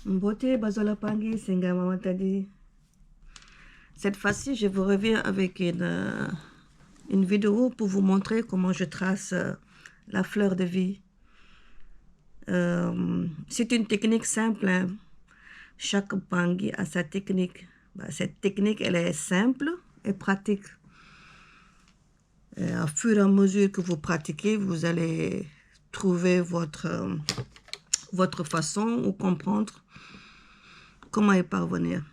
Mbote Bazola Pangi, Senga Mamatadi. Cette fois-ci, je vous reviens avec une vidéo pour vous montrer comment je trace la fleur de vie. C'est une technique simple, hein. Chaque Pangi a sa technique. Cette technique, elle est simple et pratique. Et au fur et à mesure que vous pratiquez, vous allez trouver votre façon ou comprendre comment y parvenir.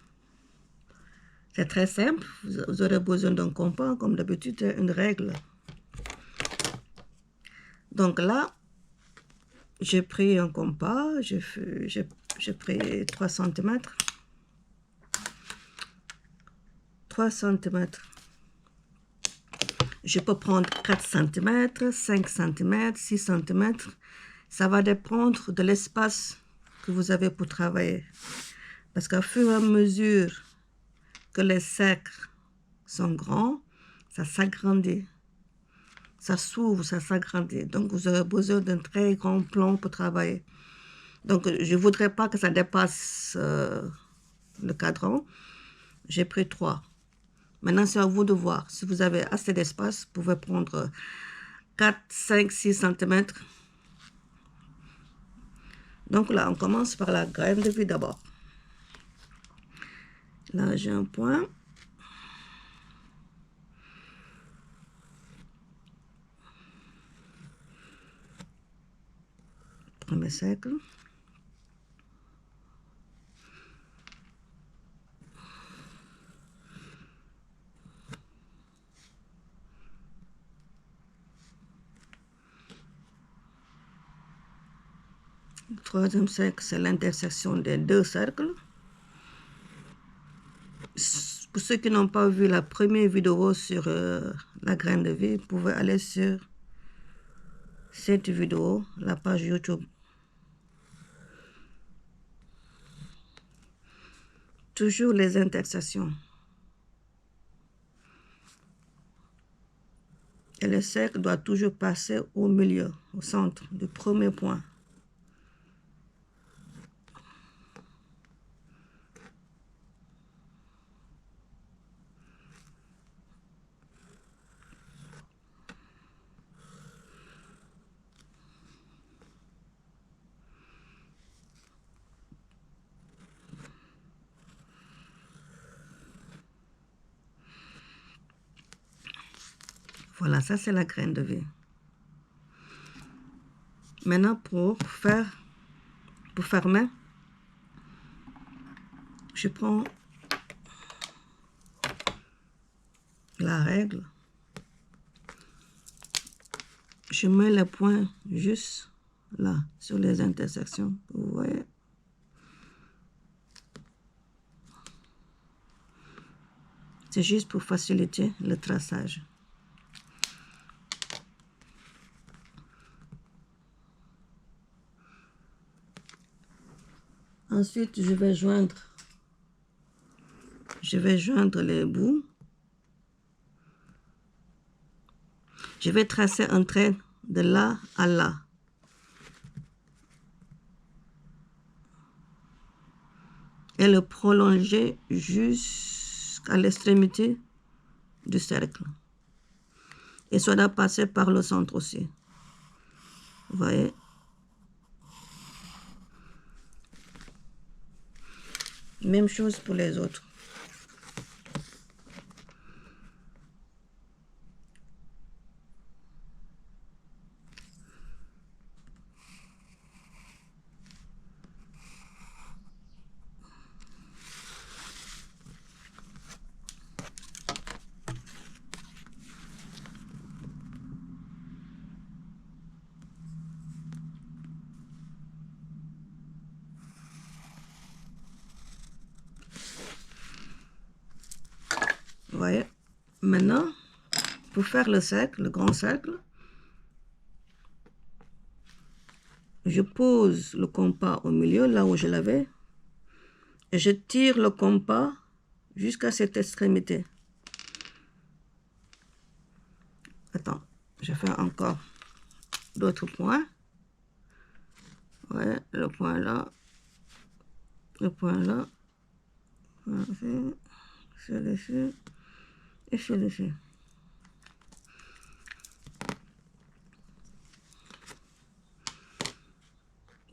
C'est très simple. Vous aurez besoin d'un compas, comme d'habitude, une règle. Donc là, j'ai pris un compas, j'ai pris 3 cm. 3 cm. Je peux prendre 4 cm, 5 cm, 6 cm. Ça va dépendre de l'espace que vous avez pour travailler. Parce qu'au fur et à mesure que les cercles sont grands, ça s'agrandit. Ça s'ouvre, ça s'agrandit. Donc, vous aurez besoin d'un très grand plan pour travailler. Donc, je ne voudrais pas que ça dépasse le cadran. J'ai pris 3. Maintenant, c'est à vous de voir. Si vous avez assez d'espace, vous pouvez prendre 4, 5, 6 cm. Donc là, on commence par la graine de vie d'abord. Là, j'ai un point. Premier cercle. Le troisième cercle, c'est l'intersection des 2 cercles. Pour ceux qui n'ont pas vu la première vidéo sur la graine de vie, vous pouvez aller sur cette vidéo, la page YouTube. Toujours les intersections. Et le cercle doit toujours passer au milieu, au centre du premier point. Voilà, ça c'est la graine de vie. Maintenant, pour fermer, je prends la règle. Je mets le point juste là, sur les intersections. Vous voyez? C'est juste pour faciliter le traçage. Ensuite, je vais joindre les bouts. Je vais tracer un trait de là à là. Et le prolonger jusqu'à l'extrémité du cercle. Et ça doit passer par le centre aussi. Vous voyez? Même chose pour les autres. Vous voyez? Maintenant, pour faire le cercle, le grand cercle, je pose le compas au milieu, là où je l'avais, et je tire le compas jusqu'à cette extrémité. Attends, je fais encore d'autres points. Ouais, le point là. le point là, celui-ci et celui-ci.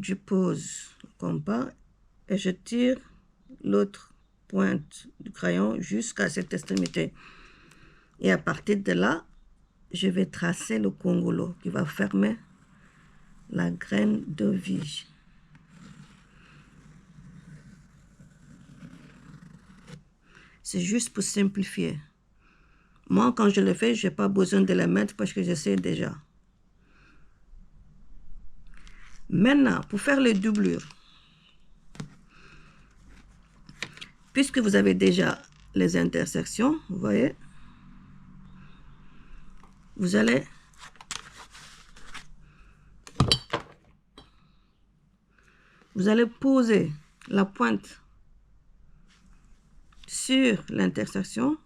Je pose le compas et je tire l'autre pointe du crayon jusqu'à cette extrémité. Et à partir de là, je vais tracer le congolo qui va fermer la graine de vie. C'est juste pour simplifier. Moi, quand je le fais, je n'ai pas besoin de les mettre parce que je sais déjà. Maintenant, pour faire les doublures, puisque vous avez déjà les intersections, vous voyez, vous allez poser la pointe sur l'intersection,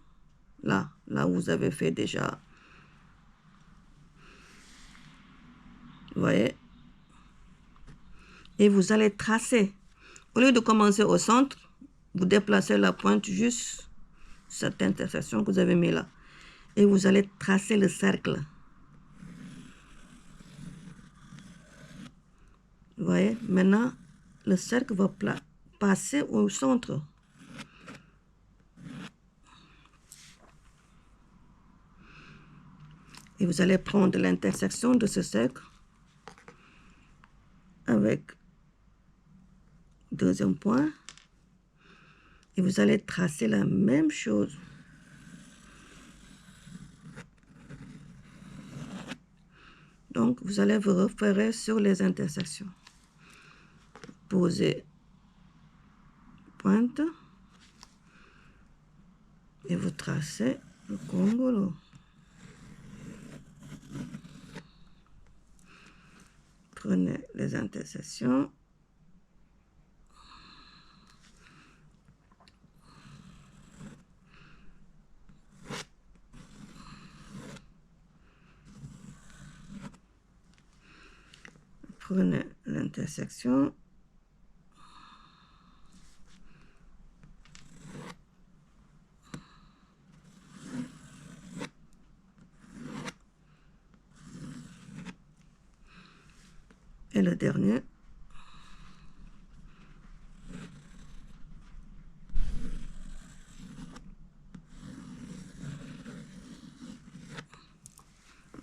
là où vous avez fait déjà, vous voyez, et vous allez tracer. Au lieu de commencer au centre, vous déplacez la pointe juste cette intersection que vous avez mis là. Et vous allez tracer le cercle. Vous voyez, maintenant, le cercle va passer au centre. Et vous allez prendre l'intersection de ce cercle avec le deuxième point. Et vous allez tracer la même chose. Donc, vous allez vous référer sur les intersections. Posez pointe et vous tracez le congolo. Prenez les intersections. Prenez l'intersection. Et le dernier.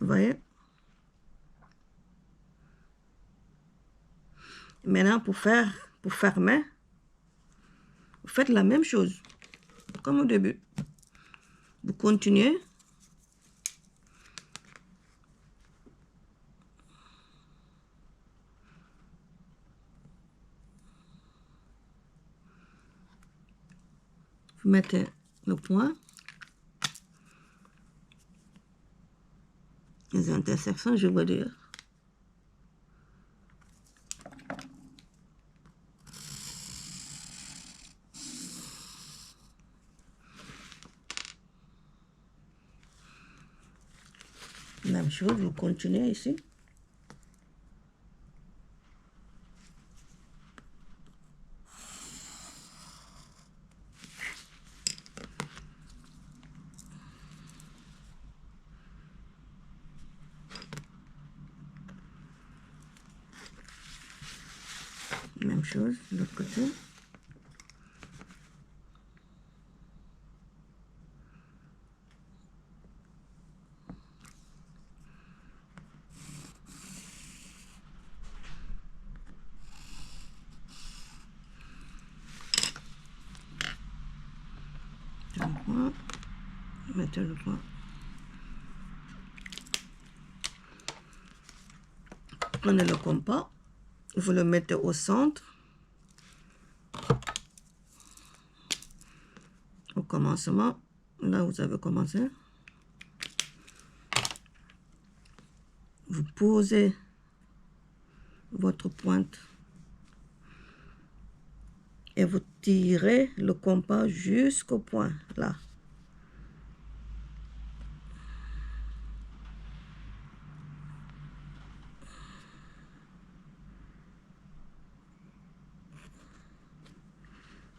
Vous voyez? Maintenant, pour fermer, vous faites la même chose, comme au début. Vous continuez. Vous mettez le point. Les intersections, je veux dire. Même chose, vous continuez ici. Même chose de l'autre côté. Un point. Mettez le point. Prenez le compas. Vous le mettez au centre. Au commencement, là où vous avez commencé. Vous posez votre pointe et vous tirez le compas jusqu'au point, là.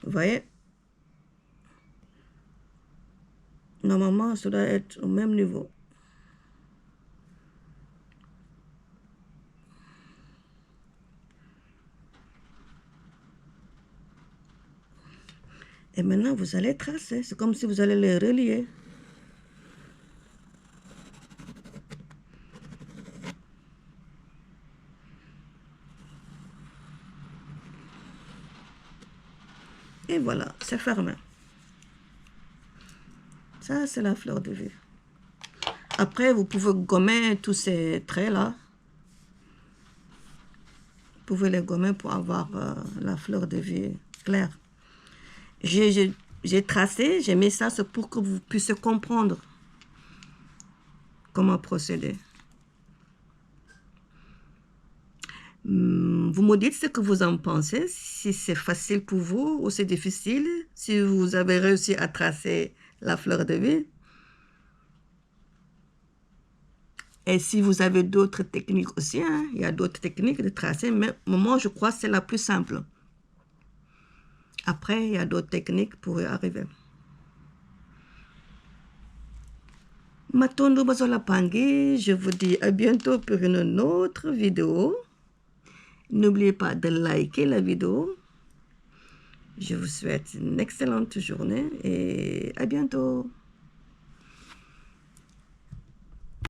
Vous voyez? Normalement, ça doit être au même niveau. Et maintenant, vous allez tracer. C'est comme si vous allez les relier. Et voilà, c'est fermé. Ça, c'est la fleur de vie. Après, vous pouvez gommer tous ces traits-là. Vous pouvez les gommer pour avoir la fleur de vie claire. J'ai tracé, j'ai mis ça, c'est pour que vous puissiez comprendre comment procéder. Vous me dites ce que vous en pensez, si c'est facile pour vous ou c'est difficile, si vous avez réussi à tracer la fleur de vie. Et si vous avez d'autres techniques aussi, hein, il y a d'autres techniques de tracer, mais moi je crois que c'est la plus simple. Après, il y a d'autres techniques pour y arriver. Matondo Bazola Pangui, je vous dis à bientôt pour une autre vidéo. N'oubliez pas de liker la vidéo. Je vous souhaite une excellente journée et à bientôt.